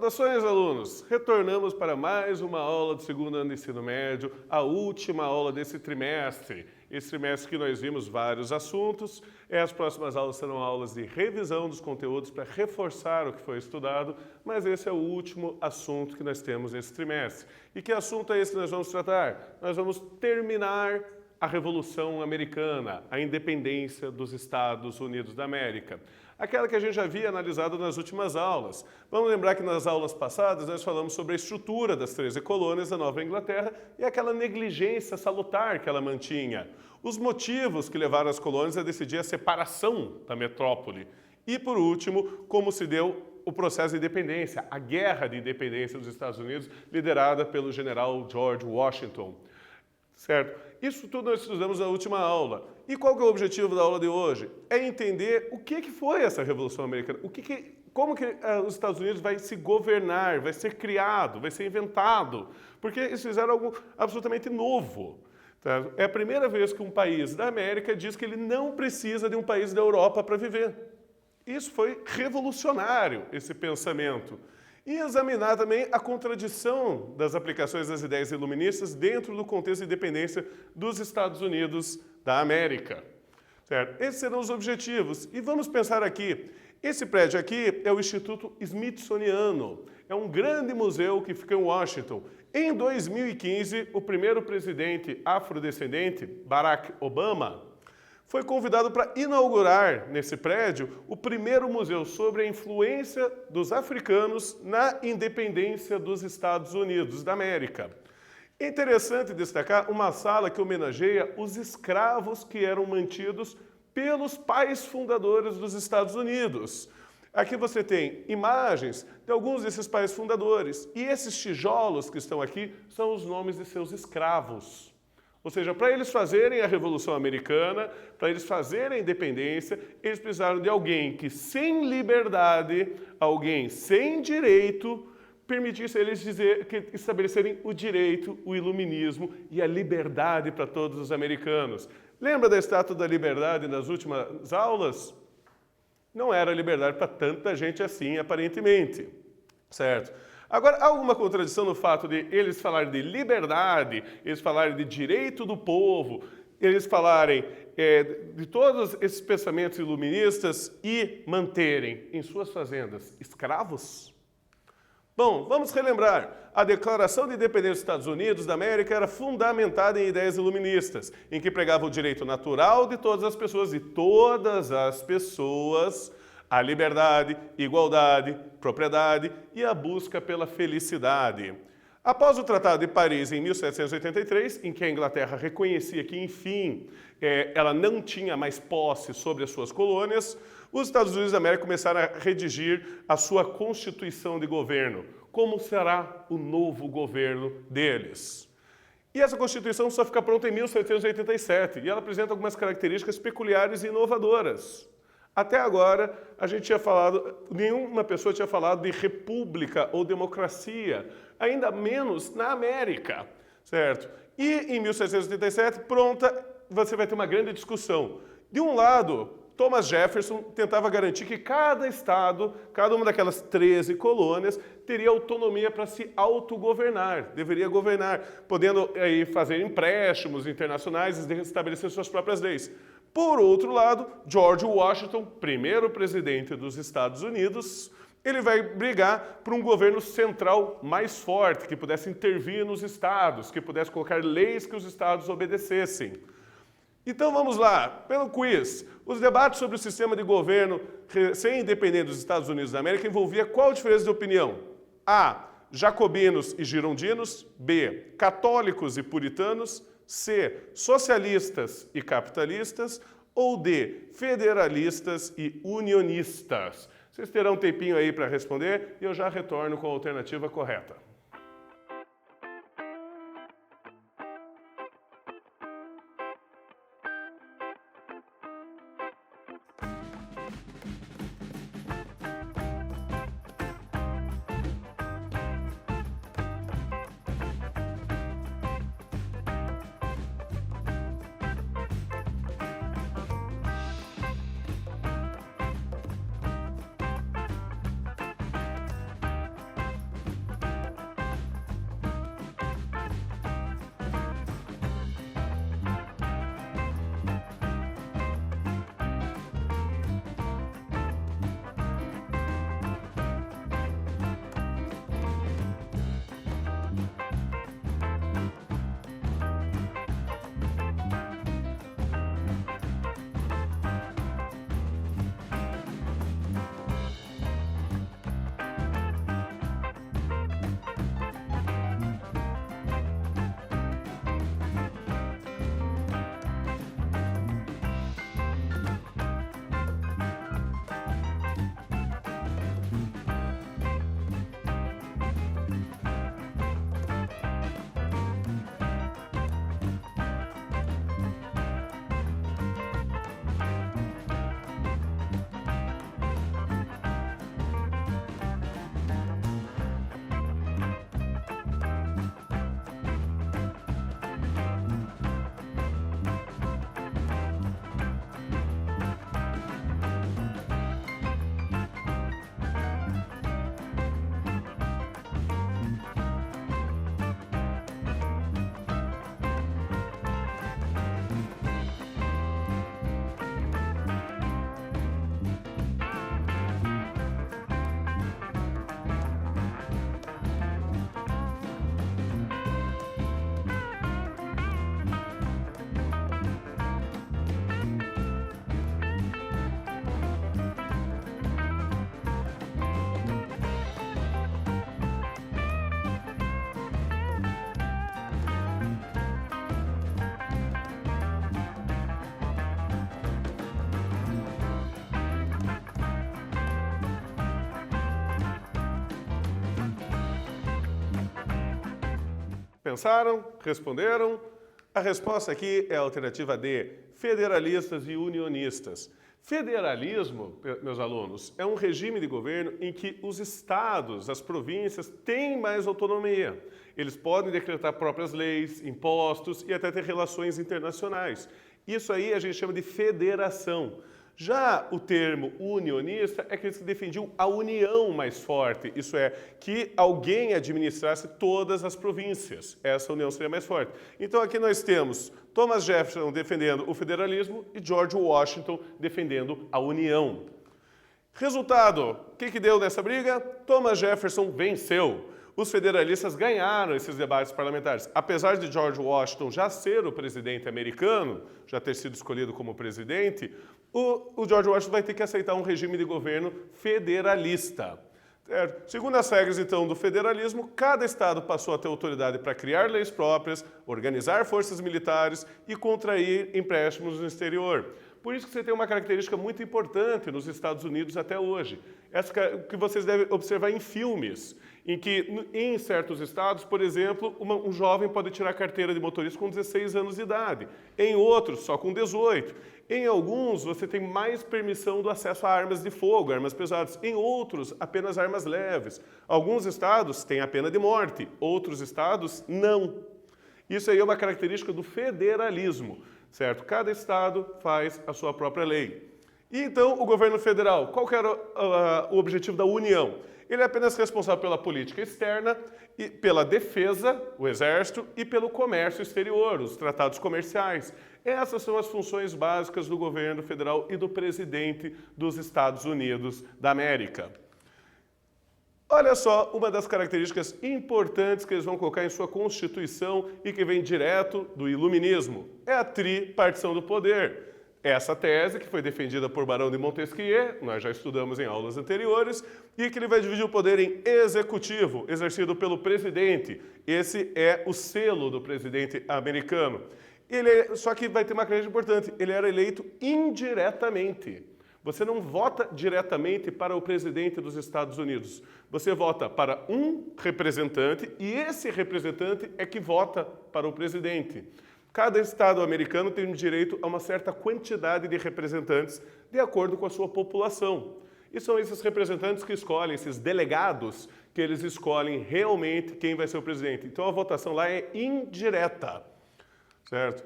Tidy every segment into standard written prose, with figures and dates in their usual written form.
Saudações, alunos! Retornamos para mais uma aula do segundo ano do ensino médio, a última aula desse trimestre. Esse trimestre que nós vimos vários assuntos, as próximas aulas serão aulas de revisão dos conteúdos para reforçar o que foi estudado, mas esse é o último assunto que nós temos nesse trimestre. E que assunto é esse que nós vamos tratar? Nós vamos terminar a Revolução Americana, a independência dos Estados Unidos da América. Aquela que a gente já havia analisado nas últimas aulas. Vamos lembrar que nas aulas passadas nós falamos sobre a estrutura das 13 colônias da Nova Inglaterra e aquela negligência salutar que ela mantinha. Os motivos que levaram as colônias a decidir a separação da metrópole. E, por último, como se deu o processo de independência, a guerra de independência dos Estados Unidos, liderada pelo general George Washington. Certo? Isso tudo nós estudamos na última aula. E qual que é o objetivo da aula de hoje? É entender o que foi essa Revolução Americana, como que os Estados Unidos vai se governar, vai ser criado, vai ser inventado, porque eles fizeram algo absolutamente novo. Tá? É a primeira vez que um país da América diz que ele não precisa de um país da Europa para viver. Isso foi revolucionário, esse pensamento. E examinar também a contradição das aplicações das ideias iluministas dentro do contexto de independência dos Estados Unidos da América. Certo? Esses serão os objetivos. E vamos pensar aqui. Esse prédio aqui é o Instituto Smithsoniano. É um grande museu que fica em Washington. Em 2015, o primeiro presidente afrodescendente, Barack Obama, foi convidado para inaugurar nesse prédio o primeiro museu sobre a influência dos africanos na independência dos Estados Unidos da América. É interessante destacar uma sala que homenageia os escravos que eram mantidos pelos pais fundadores dos Estados Unidos. Aqui você tem imagens de alguns desses pais fundadores e esses tijolos que estão aqui são os nomes de seus escravos. Ou seja, para eles fazerem a Revolução Americana, para eles fazerem a independência, eles precisaram de alguém que, sem liberdade, alguém sem direito, permitisse eles estabelecerem o direito, o iluminismo e a liberdade para todos os americanos. Lembra da Estátua da Liberdade nas últimas aulas? Não era liberdade para tanta gente assim, aparentemente, certo? Agora, há alguma contradição no fato de eles falarem de liberdade, eles falarem de direito do povo, eles falarem de todos esses pensamentos iluministas e manterem em suas fazendas escravos? Bom, vamos relembrar. A Declaração de Independência dos Estados Unidos da América era fundamentada em ideias iluministas, em que pregava o direito natural de todas as pessoas, a liberdade, igualdade, propriedade e a busca pela felicidade. Após o Tratado de Paris, em 1783, em que a Inglaterra reconhecia que, enfim, ela não tinha mais posse sobre as suas colônias, os Estados Unidos da América começaram a redigir a sua Constituição de Governo. Como será o novo governo deles? E essa Constituição só fica pronta em 1787, e ela apresenta algumas características peculiares e inovadoras. Até agora, nenhuma pessoa tinha falado de república ou democracia, ainda menos na América, certo? E em 1787, pronta, você vai ter uma grande discussão. De um lado, Thomas Jefferson tentava garantir que cada estado, cada uma daquelas 13 colônias, teria autonomia para se autogovernar, deveria governar, podendo aí fazer empréstimos internacionais e estabelecer suas próprias leis. Por outro lado, George Washington, primeiro presidente dos Estados Unidos, ele vai brigar por um governo central mais forte, que pudesse intervir nos estados, que pudesse colocar leis que os estados obedecessem. Então vamos lá, pelo quiz. Os debates sobre o sistema de governo recém-independente dos Estados Unidos da América envolvia qual diferença de opinião? A. Jacobinos e girondinos. B. Católicos e puritanos. C. Socialistas e capitalistas. Ou D. Federalistas e unionistas. Vocês terão um tempinho aí para responder e eu já retorno com a alternativa correta. Pensaram? Responderam? A resposta aqui é a alternativa D, federalistas e unionistas. Federalismo, meus alunos, é um regime de governo em que os estados, as províncias, têm mais autonomia. Eles podem decretar próprias leis, impostos e até ter relações internacionais. Isso aí a gente chama de federação. Já o termo unionista é aquele que defendiam a união mais forte, isso é, que alguém administrasse todas as províncias. Essa união seria mais forte. Então aqui nós temos Thomas Jefferson defendendo o federalismo e George Washington defendendo a união. Resultado, o que deu nessa briga? Thomas Jefferson venceu. Os federalistas ganharam esses debates parlamentares. Apesar de George Washington já ser o presidente americano, já ter sido escolhido como presidente, o George Washington vai ter que aceitar um regime de governo federalista. Certo? Segundo as regras, então, do federalismo, cada estado passou a ter autoridade para criar leis próprias, organizar forças militares e contrair empréstimos no exterior. Por isso que você tem uma característica muito importante nos Estados Unidos até hoje. Essa que vocês devem observar em filmes, em que em certos estados, por exemplo, um jovem pode tirar carteira de motorista com 16 anos de idade. Em outros, só com 18. Em alguns, você tem mais permissão do acesso a armas de fogo, armas pesadas. Em outros, apenas armas leves. Alguns estados têm a pena de morte, outros estados não. Isso aí é uma característica do federalismo, certo? Cada estado faz a sua própria lei. E então, o governo federal, qual que era o objetivo da União? Ele é apenas responsável pela política externa, e pela defesa, o exército, e pelo comércio exterior, os tratados comerciais. Essas são as funções básicas do governo federal e do presidente dos Estados Unidos da América. Olha só uma das características importantes que eles vão colocar em sua Constituição e que vem direto do Iluminismo. É a tripartição do poder. Essa tese, que foi defendida por Barão de Montesquieu, nós já estudamos em aulas anteriores, e que ele vai dividir o poder em executivo, exercido pelo presidente. Esse é o selo do presidente americano. Só que vai ter uma característica importante, ele era eleito indiretamente. Você não vota diretamente para o presidente dos Estados Unidos. Você vota para um representante e esse representante é que vota para o presidente. Cada estado americano tem direito a uma certa quantidade de representantes de acordo com a sua população. E são esses representantes que escolhem, esses delegados, que eles escolhem realmente quem vai ser o presidente. Então a votação lá é indireta, certo?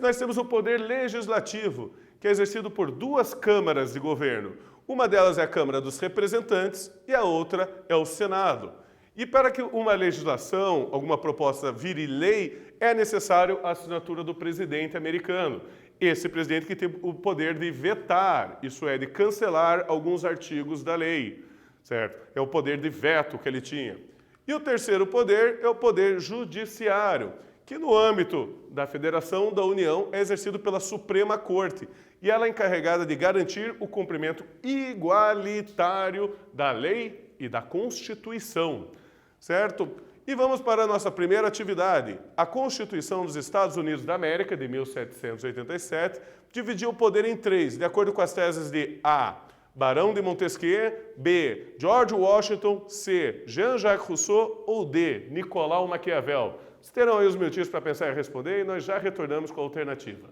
Nós temos o poder legislativo, que é exercido por duas câmaras de governo. Uma delas é a Câmara dos Representantes e a outra é o Senado. E para que uma legislação, alguma proposta vire lei, é necessário a assinatura do presidente americano. Esse presidente que tem o poder de vetar, isso é, de cancelar alguns artigos da lei, certo? É o poder de veto que ele tinha. E o terceiro poder é o poder judiciário, que no âmbito da Federação da União é exercido pela Suprema Corte, e ela é encarregada de garantir o cumprimento igualitário da lei e da Constituição, certo? E vamos para a nossa primeira atividade. A Constituição dos Estados Unidos da América, de 1787, dividiu o poder em três, de acordo com as teses de A. Barão de Montesquieu, B. George Washington, C. Jean-Jacques Rousseau ou D. Nicolau Maquiavel. Vocês terão aí os minutinhos para pensar e responder e nós já retornamos com a alternativa.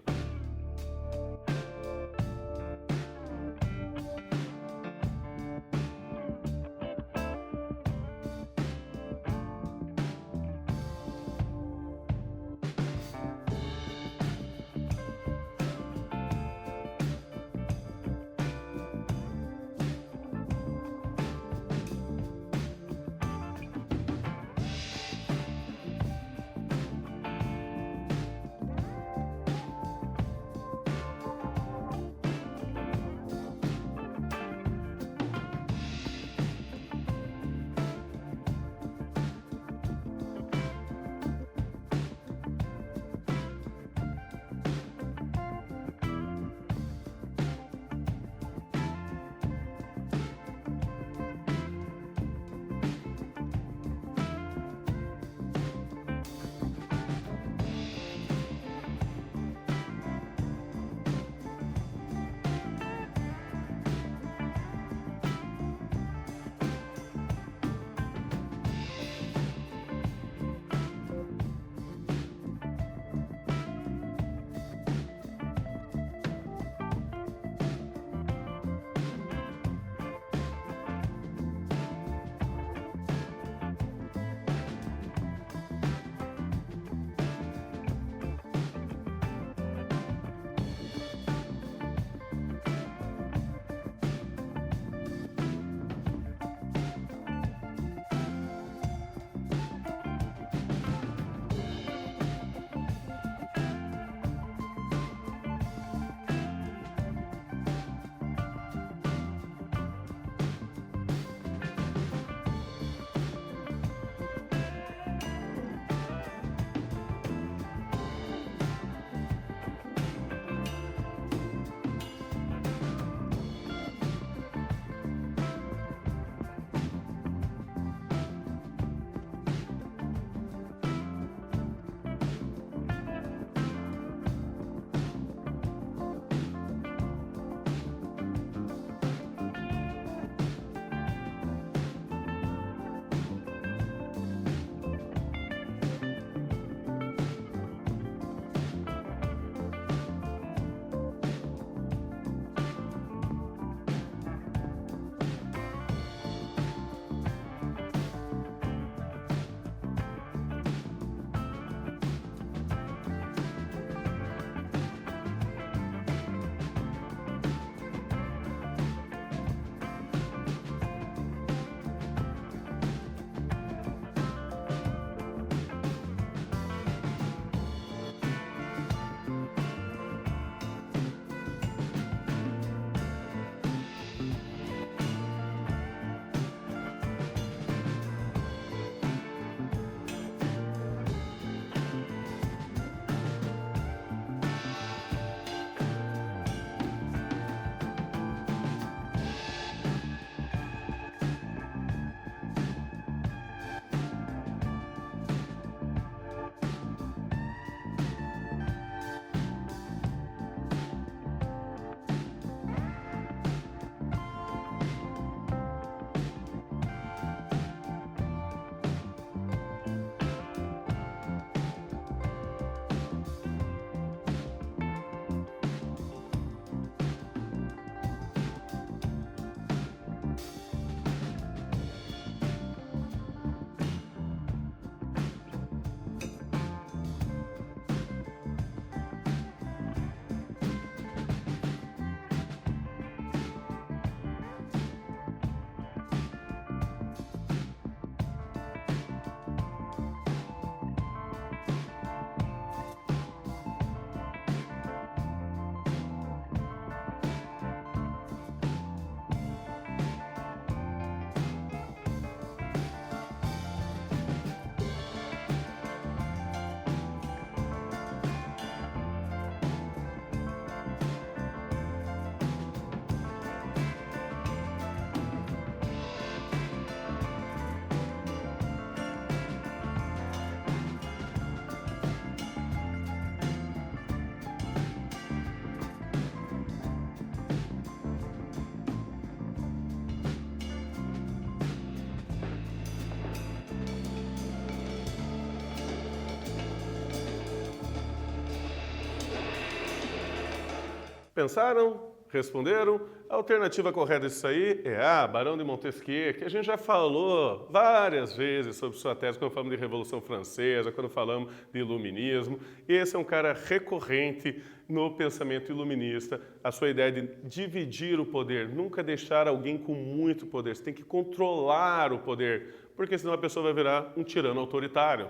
Pensaram? Responderam? A alternativa correta disso aí é Barão de Montesquieu, que a gente já falou várias vezes sobre sua tese quando falamos de Revolução Francesa, quando falamos de Iluminismo. Esse é um cara recorrente no pensamento iluminista, a sua ideia de dividir o poder, nunca deixar alguém com muito poder. Você tem que controlar o poder, porque senão a pessoa vai virar um tirano autoritário.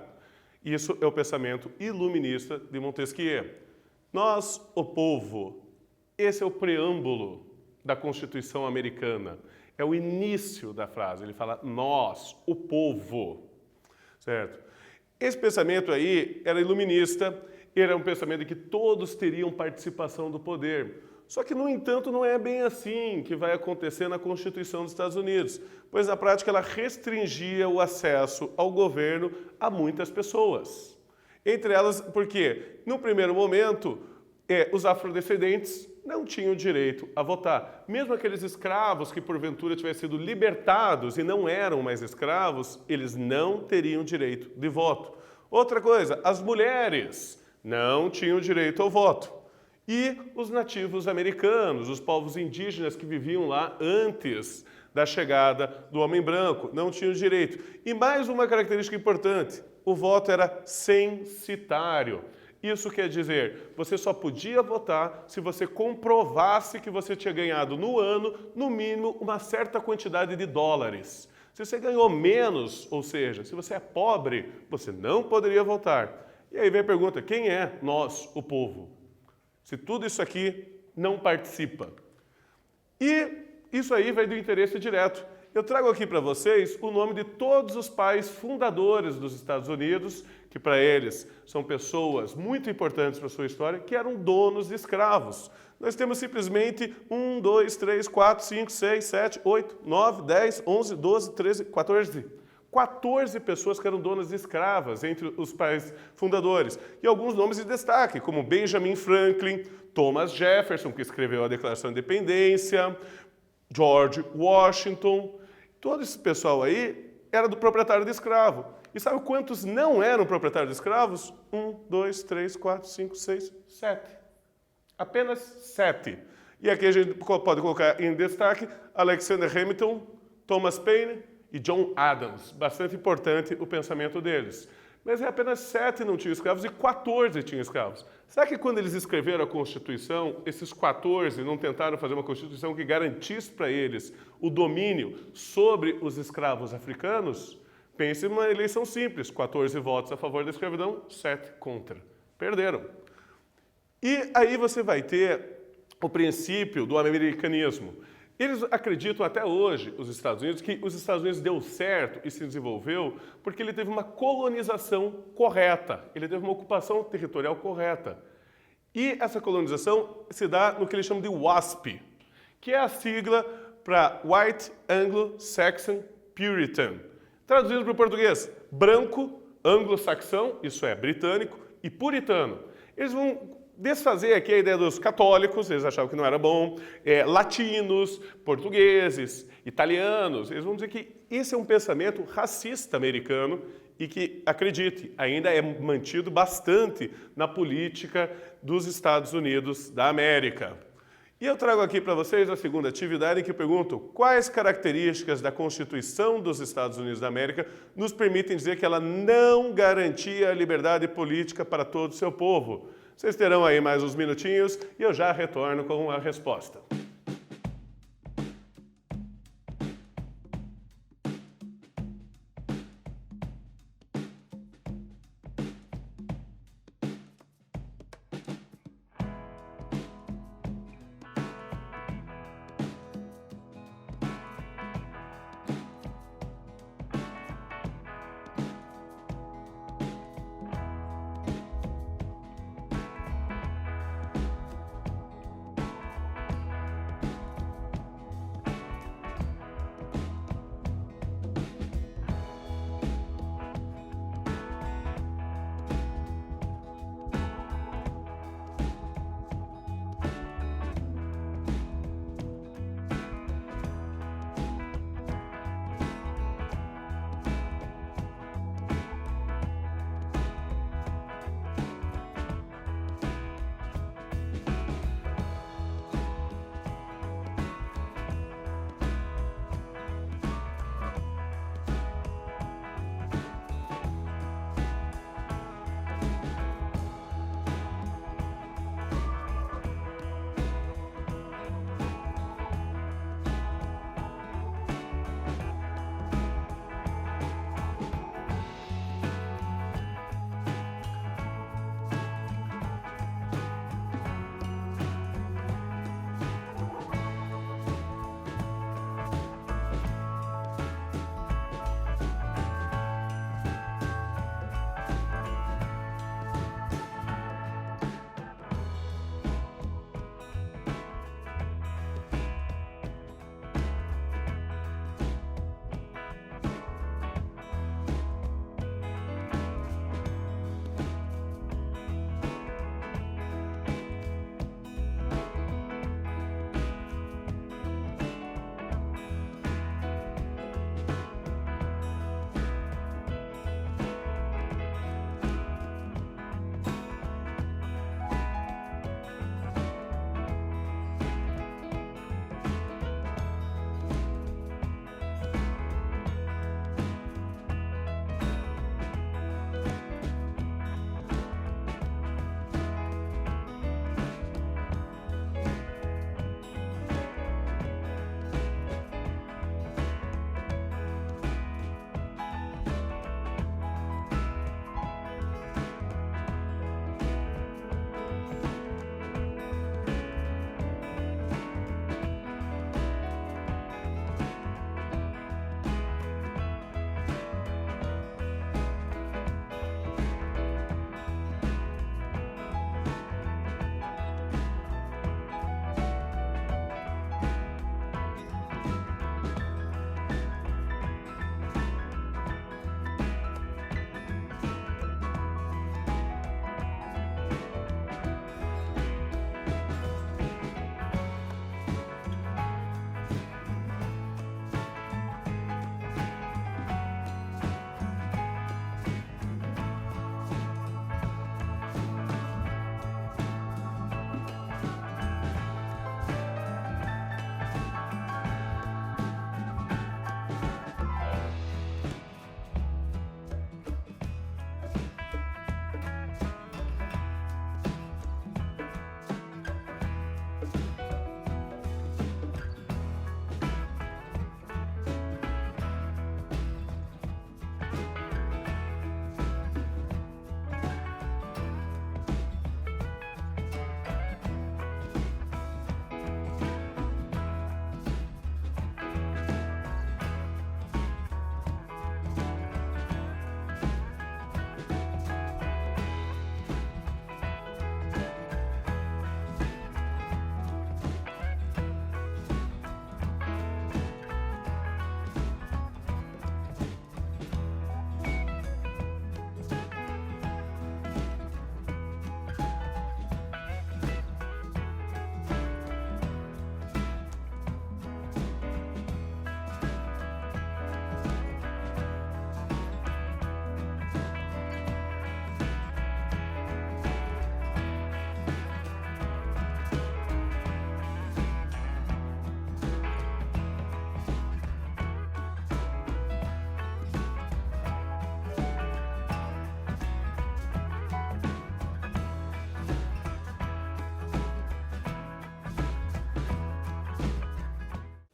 Isso é o pensamento iluminista de Montesquieu. Nós, o povo, esse é o preâmbulo da Constituição americana. É o início da frase. Ele fala nós, o povo. Certo? Esse pensamento aí era iluminista, era um pensamento de que todos teriam participação do poder. Só que, no entanto, não é bem assim que vai acontecer na Constituição dos Estados Unidos, pois na prática ela restringia o acesso ao governo a muitas pessoas. Entre elas, porque, no primeiro momento, os afrodescendentes não tinham direito a votar. Mesmo aqueles escravos que porventura tivessem sido libertados e não eram mais escravos, eles não teriam direito de voto. Outra coisa, as mulheres não tinham direito ao voto. E os nativos americanos, os povos indígenas que viviam lá antes da chegada do homem branco, não tinham direito. E mais uma característica importante, o voto era censitário. Isso quer dizer, você só podia votar se você comprovasse que você tinha ganhado no ano, no mínimo, uma certa quantidade de dólares. Se você ganhou menos, ou seja, se você é pobre, você não poderia votar. E aí vem a pergunta, quem é nós, o povo? Se tudo isso aqui não participa. E isso aí vai do interesse direto. Eu trago aqui para vocês o nome de todos os pais fundadores dos Estados Unidos, que para eles são pessoas muito importantes para a sua história, que eram donos de escravos. Nós temos simplesmente 1, 2, 3, 4, 5, 6, 7, 8, 9, 10, 11, 12, 13, 14. 14 pessoas que eram donas de escravas entre os pais fundadores. E alguns nomes de destaque, como Benjamin Franklin, Thomas Jefferson, que escreveu a Declaração de Independência, George Washington. Todo esse pessoal aí era do proprietário de escravo. E sabe quantos não eram proprietários de escravos? 1, 2, 3, 4, 5, 6, 7. Apenas 7. E aqui a gente pode colocar em destaque Alexander Hamilton, Thomas Paine e John Adams. Bastante importante o pensamento deles. Mas apenas 7 não tinham escravos e 14 tinham escravos. Será que quando eles escreveram a Constituição, esses 14 não tentaram fazer uma Constituição que garantisse para eles o domínio sobre os escravos africanos? Pense numa eleição simples, 14 votos a favor da escravidão, 7 contra. Perderam. E aí você vai ter o princípio do americanismo. Eles acreditam até hoje, os Estados Unidos, que os Estados Unidos deu certo e se desenvolveu porque ele teve uma colonização correta, ele teve uma ocupação territorial correta. E essa colonização se dá no que eles chamam de WASP, que é a sigla para White Anglo-Saxon Puritan. Traduzido para o português, branco, anglo-saxão, isso é, britânico, e puritano. Eles vão desfazer aqui a ideia dos católicos, eles achavam que não era bom, latinos, portugueses, italianos. Eles vão dizer que esse é um pensamento racista americano e que, acredite, ainda é mantido bastante na política dos Estados Unidos da América. E eu trago aqui para vocês a segunda atividade em que eu pergunto quais características da Constituição dos Estados Unidos da América nos permitem dizer que ela não garantia a liberdade política para todo o seu povo. Vocês terão aí mais uns minutinhos e eu já retorno com a resposta.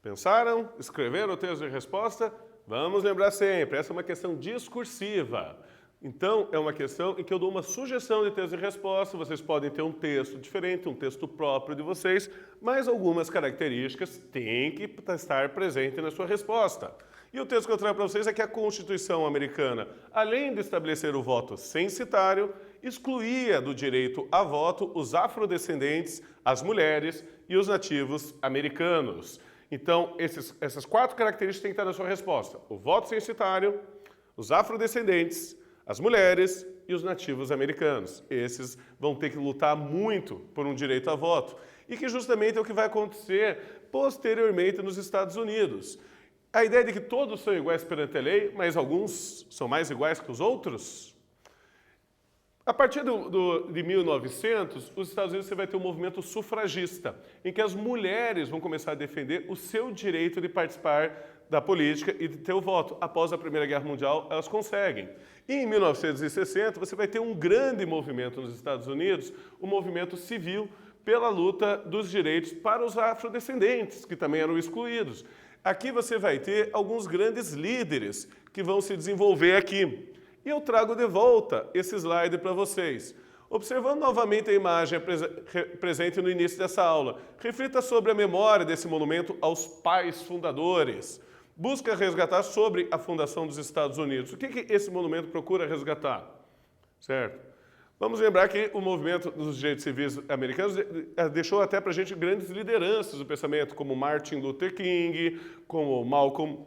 Pensaram? Escreveram o texto de resposta? Vamos lembrar sempre, essa é uma questão discursiva. Então, é uma questão em que eu dou uma sugestão de texto de resposta, vocês podem ter um texto diferente, um texto próprio de vocês, mas algumas características têm que estar presentes na sua resposta. E o texto que eu trago para vocês é que a Constituição americana, além de estabelecer o voto censitário, excluía do direito a voto os afrodescendentes, as mulheres e os nativos americanos. Então, essas 4 características têm que estar na sua resposta. O voto censitário, os afrodescendentes, as mulheres e os nativos americanos. Esses vão ter que lutar muito por um direito a voto. E que justamente é o que vai acontecer posteriormente nos Estados Unidos. A ideia de que todos são iguais perante a lei, mas alguns são mais iguais que os outros? A partir de 1900, os Estados Unidos você vai ter um movimento sufragista, em que as mulheres vão começar a defender o seu direito de participar da política e de ter o voto. Após a Primeira Guerra Mundial, elas conseguem. E em 1960, você vai ter um grande movimento nos Estados Unidos, o movimento civil pela luta dos direitos para os afrodescendentes, que também eram excluídos. Aqui você vai ter alguns grandes líderes que vão se desenvolver aqui. E eu trago de volta esse slide para vocês. Observando novamente a imagem presente no início dessa aula, reflita sobre a memória desse monumento aos pais fundadores. Busca resgatar sobre a fundação dos Estados Unidos. O que esse monumento procura resgatar? Certo? Vamos lembrar que o movimento dos direitos civis americanos deixou até para a gente grandes lideranças do pensamento, como Martin Luther King, como Malcolm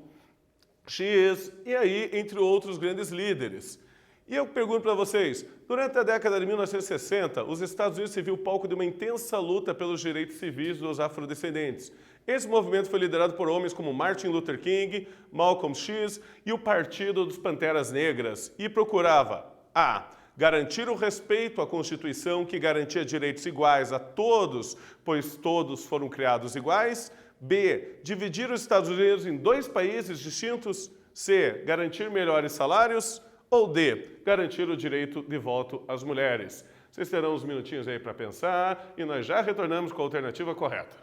X, e aí, entre outros grandes líderes. E eu pergunto para vocês, durante a década de 1960, os Estados Unidos se viu palco de uma intensa luta pelos direitos civis dos afrodescendentes. Esse movimento foi liderado por homens como Martin Luther King, Malcolm X e o Partido dos Panteras Negras, e procurava a. Garantir o respeito à Constituição que garantia direitos iguais a todos, pois todos foram criados iguais. B. Dividir os Estados Unidos em 2 países distintos. C. Garantir melhores salários. Ou D. Garantir o direito de voto às mulheres. Vocês terão uns minutinhos aí para pensar e nós já retornamos com a alternativa correta.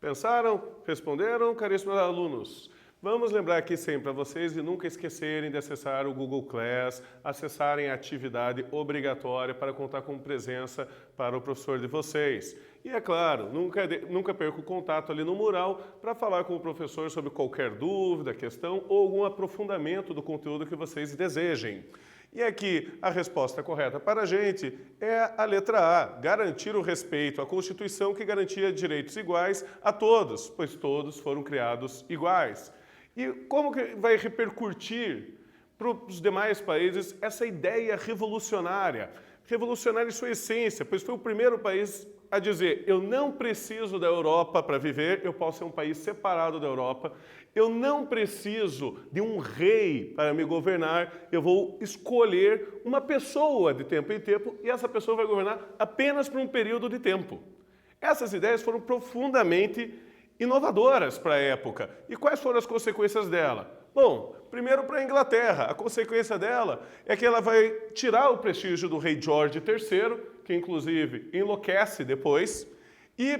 Pensaram? Responderam, caríssimos alunos? Vamos lembrar aqui sempre para vocês de nunca esquecerem de acessar o Google Class, acessarem a atividade obrigatória para contar com presença para o professor de vocês. E é claro, nunca perca o contato ali no mural para falar com o professor sobre qualquer dúvida, questão ou algum aprofundamento do conteúdo que vocês desejem. E aqui a resposta correta para a gente é a letra A, garantir o respeito à Constituição que garantia direitos iguais a todos, pois todos foram criados iguais. E como que vai repercutir para os demais países essa ideia revolucionária? Revolucionária em sua essência, pois foi o primeiro país a dizer: eu não preciso da Europa para viver, eu posso ser um país separado da Europa, eu não preciso de um rei para me governar, eu vou escolher uma pessoa de tempo em tempo e essa pessoa vai governar apenas por um período de tempo. Essas ideias foram profundamente inovadoras para a época. E quais foram as consequências dela? Bom, primeiro para a Inglaterra, a consequência dela é que ela vai tirar o prestígio do rei George III, que inclusive enlouquece depois, e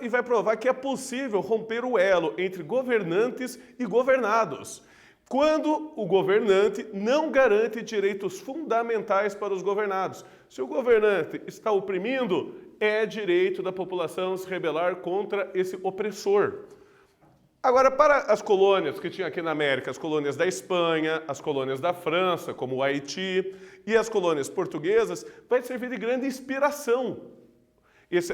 vai provar que é possível romper o elo entre governantes e governados, quando o governante não garante direitos fundamentais para os governados. Se o governante está oprimindo, é direito da população se rebelar contra esse opressor. Agora, para as colônias que tinha aqui na América, as colônias da Espanha, as colônias da França, como o Haiti, e as colônias portuguesas, vai servir de grande inspiração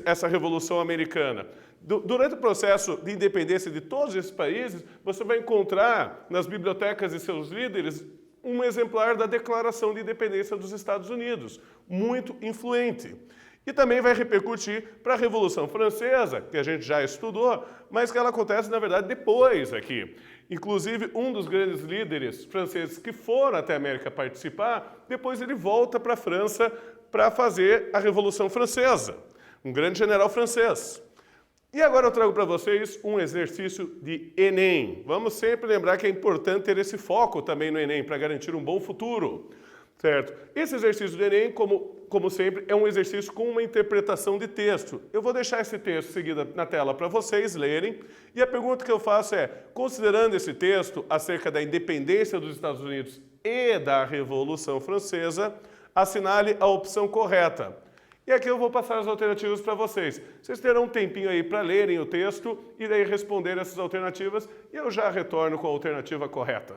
essa Revolução Americana. Durante o processo de independência de todos esses países, você vai encontrar nas bibliotecas de seus líderes um exemplar da Declaração de Independência dos Estados Unidos, muito influente. E também vai repercutir para a Revolução Francesa, que a gente já estudou, mas que ela acontece, na verdade, depois aqui. Inclusive, um dos grandes líderes franceses que foram até a América participar, depois ele volta para a França para fazer a Revolução Francesa. Um grande general francês. E agora eu trago para vocês um exercício de Enem. Vamos sempre lembrar que é importante ter esse foco também no Enem, para garantir um bom futuro. Certo? Esse exercício do Enem, como sempre, é um exercício com uma interpretação de texto. Eu vou deixar esse texto seguido na tela para vocês lerem. E a pergunta que eu faço é, considerando esse texto acerca da independência dos Estados Unidos e da Revolução Francesa, assinale a opção correta. E aqui eu vou passar as alternativas para vocês. Vocês terão um tempinho aí para lerem o texto e daí responder essas alternativas e eu já retorno com a alternativa correta.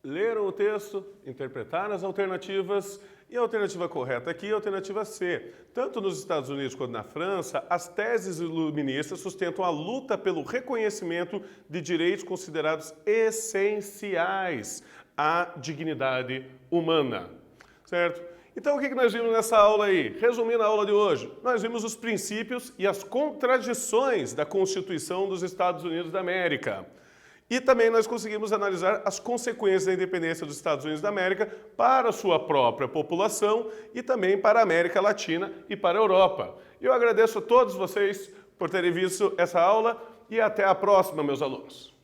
leram o texto, interpretaram as alternativas e a alternativa correta aqui é a alternativa C. Tanto nos Estados Unidos quanto na França, as teses iluministas sustentam a luta pelo reconhecimento de direitos considerados essenciais à dignidade humana, certo? Então o que nós vimos nessa aula aí? Resumindo a aula de hoje, nós vimos os princípios e as contradições da Constituição dos Estados Unidos da América. E também nós conseguimos analisar as consequências da independência dos Estados Unidos da América para a sua própria população e também para a América Latina e para a Europa. Eu agradeço a todos vocês por terem visto essa aula e até a próxima, meus alunos.